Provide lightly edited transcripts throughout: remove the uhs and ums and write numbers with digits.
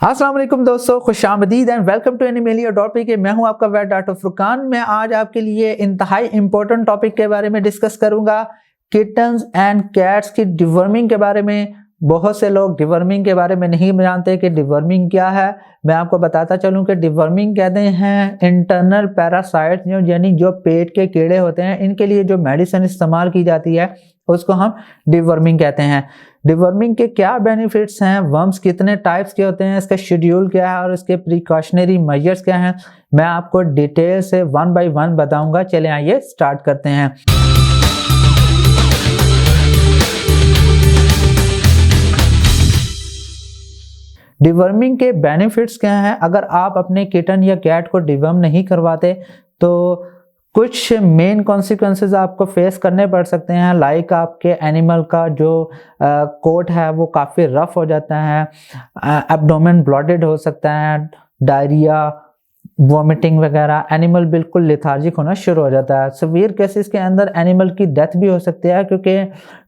अस्सलाम वालेकुम दोस्तों, खुशामदीद एंड वेलकम टू Animalia.pk। मैं हूं आपका वेट डॉक्टर फुरकान। मैं आज आपके लिए इंतहाई इंपॉर्टेंट टॉपिक के बारे में डिस्कस करूंगा, किटन्स एंड कैट्स की डिवर्मिंग के बारे में। बहुत से लोग डिवर्मिंग के बारे में नहीं जानते कि डिवर्मिंग क्या है। मैं आपको बताता चलूं कि डिवर्मिंग कहते हैं इंटरनल पैरासाइट, यानी जो पेट के कीड़े होते हैं, इनके लिए जो मेडिसिन इस्तेमाल की जाती है उसको हम डिवर्मिंग कहते हैं। डिवर्मिंग के क्या बेनिफिट्स हैं, वर्म्स कितने टाइप्स के होते हैं, इसका शेड्यूल क्या है और इसके प्रिकॉशनरी मेजर्स क्या हैं, मैं आपको डिटेल से वन बाय वन बताऊंगा। चले आइए स्टार्ट करते हैं। डिवर्मिंग के बेनिफिट्स क्या हैं? अगर आप अपने किटन या कैट को डिवर्म नहीं करवाते तो कुछ मेन कॉन्सिक्वेंसेस आपको फेस करने पड़ सकते हैं। लाइक आपके एनिमल का जो कोट है वो काफ़ी रफ हो जाता है, एब्डोमेन ब्लॉटेड हो सकता है, डायरिया, वॉमिटिंग वगैरह, एनिमल बिल्कुल लेथार्जिक होना शुरू हो जाता है। सीवियर केसेस के अंदर एनिमल की डेथ भी हो सकती है, क्योंकि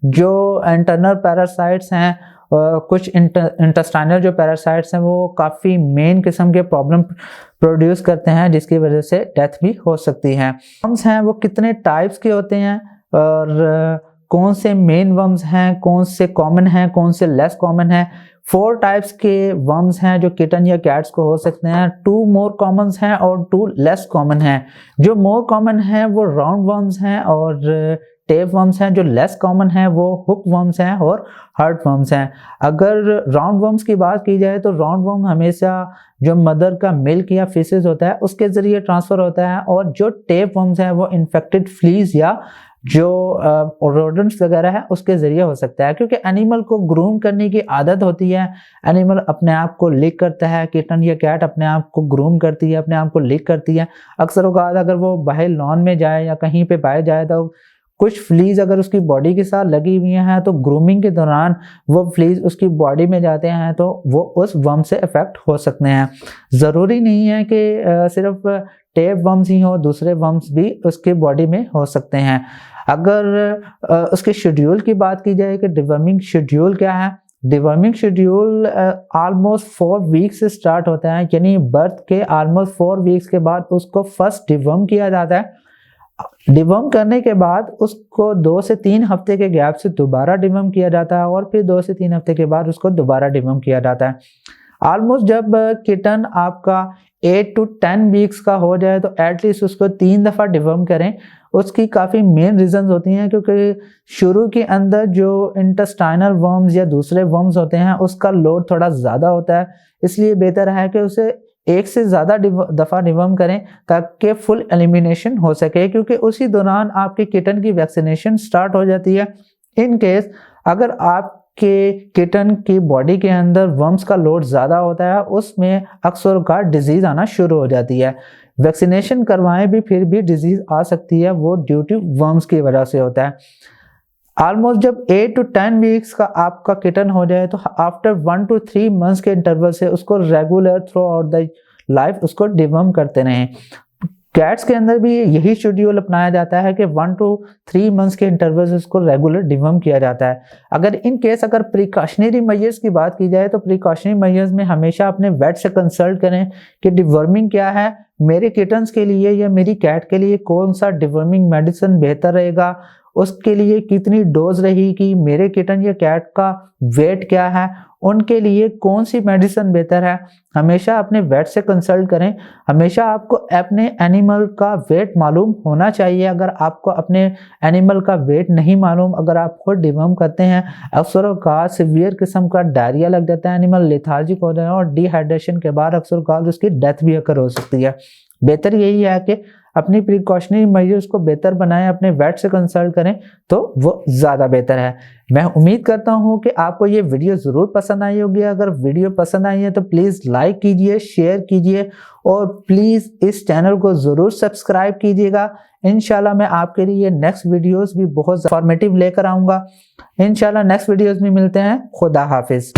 जो इंटरनल पैरासाइट्स हैं, कुछ इंटेस्टाइनल जो पैरासाइट्स हैं वो काफ़ी मेन किस्म के प्रॉब्लम प्रोड्यूस करते हैं, जिसकी वजह से डेथ भी हो सकती है। वर्म्स हैं वो कितने टाइप्स के होते हैं और कौन से मेन वर्म्स हैं, कौन से कॉमन हैं, कौन से लेस कॉमन हैं। 4 टाइप्स के वर्म्स हैं जो किटन या कैट्स को हो सकते हैं। 2 मोर कॉमन हैं और 2 लेस कॉमन हैं। जो मोर कॉमन हैं वो राउंड वर्म्स हैं और टेप वर्म्स हैं। जो लेस कॉमन हैं वो हुक वर्म्स हैं और हर्ट वर्म्स हैं। अगर राउंड वर्म्स की बात की जाए तो राउंड वर्म हमेशा जो मदर का मिल्क या फिसेस होता है उसके ज़रिए ट्रांसफ़र होता है, और जो टेप वर्म्स हैं वो इन्फेक्टेड फ्लीज या जो रोडेंट्स वगैरह है उसके ज़रिए हो सकता है। क्योंकि एनिमल को ग्रूम करने की आदत होती है, एनिमल अपने आप को लिक करता है, किटन या कैट अपने आप को ग्रूम करती है, अपने आप को लिक करती है। अक्सर औक़ात अगर वो बाहर लॉन में जाए या कहीं पे बाहर जाए तो कुछ फ्लीज अगर उसकी बॉडी के साथ लगी हुई हैं तो ग्रूमिंग के दौरान वो फ्लीज उसकी बॉडी में जाते हैं तो वो उस वर्म से इफेक्ट हो सकते हैं। ज़रूरी नहीं है कि सिर्फ टेप वर्म्स ही हो, दूसरे वर्म्स भी उसके बॉडी में हो सकते हैं। अगर उसके शेड्यूल की बात की जाए कि डिवर्मिंग शेड्यूल क्या है, डिवर्मिंग शेड्यूल ऑलमोस्ट 4 वीक्स से स्टार्ट होता है, यानी बर्थ के ऑलमोस्ट 4 वीक्स के बाद उसको फर्स्ट डिवर्म किया जाता है। डिवर्म करने के बाद उसको 2 से 3 हफ्ते के गैप से दोबारा डिवर्म किया जाता है और फिर 2 से 3 हफ्ते के बाद उसको दोबारा डिवर्म किया जाता है। ऑलमोस्ट जब किटन आपका 8 to 10 वीक्स का हो जाए तो एटलीस्ट उसको 3 दफ़ा डिवर्म करें। उसकी काफ़ी मेन रीजंस होती हैं, क्योंकि शुरू के अंदर जो इंटेस्टाइनल वर्म्स या दूसरे वर्म्स होते हैं उसका लोड थोड़ा ज़्यादा होता है, इसलिए बेहतर है कि उसे 1 से ज़्यादा दफ़ा डिवर्म करें ताकि फुल एलिमिनेशन हो सके, क्योंकि उसी दौरान आपकी किटन की वैक्सीनेशन स्टार्ट हो जाती है। इन केस अगर आपके किटन की बॉडी के अंदर वर्म्स का लोड ज़्यादा होता है, उसमें अक्सर का डिजीज़ आना शुरू हो जाती है। वैक्सीनेशन करवाएं भी फिर भी डिजीज़ आ सकती है, वो ड्यू टू वर्म्स की वजह से होता है। ऑलमोस्ट जब 8 to 10 वीक्स का आपका किटन हो जाए तो आफ्टर 1 to 3 मंथ्स के इंटरवल से उसको regular through out the life उसको डिवर्म करते रहें। कैट्स के अंदर भी यही शेड्यूल अपनाया जाता है कि 1 to 3 मंथ्स के इंटरवल से उसको रेगुलर डिवर्म किया जाता है। अगर इन केस अगर प्रिकॉशनरी मेजर्स की बात की जाए तो प्रिकॉशनरी मेजर्स में हमेशा अपने वेट से कंसल्ट करें कि डिवर्मिंग क्या है, मेरे किटन्स के लिए या मेरी कैट के लिए कौन सा डिवर्मिंग मेडिसिन बेहतर रहेगा, उसके लिए कितनी डोज रहेगी, मेरे किटन या कैट का वेट क्या है, उनके लिए कौन सी मेडिसिन बेहतर है। हमेशा अपने वेट से कंसल्ट करें। हमेशा आपको अपने एनिमल का वेट मालूम होना चाहिए। अगर आपको अपने एनिमल का वेट नहीं मालूम, अगर आप खुद डिवर्म करते हैं, अक्सर का सिवियर किस्म का डायरिया लग जाता है, एनिमल लेथार्जिक हो जाए और डिहाइड्रेशन के बाद अक्सर का उसकी डेथ भी अकर हो सकती है। बेहतर यही है कि अपनी प्रिकॉशनरी मेजर्स को बेहतर बनाएं, अपने वेट से कंसल्ट करें तो वो ज़्यादा बेहतर है। मैं उम्मीद करता हूं कि आपको ये वीडियो ज़रूर पसंद आई होगी। अगर वीडियो पसंद आई है तो प्लीज़ लाइक कीजिए, शेयर कीजिए और प्लीज़ इस चैनल को ज़रूर सब्सक्राइब कीजिएगा। इंशाल्लाह मैं आपके लिए नेक्स्ट वीडियोज़ भी बहुत इंफॉर्मेटिव लेकर आऊँगा। इंशाल्लाह नेक्स्ट वीडियोज़ में मिलते हैं। खुदा हाफिज़।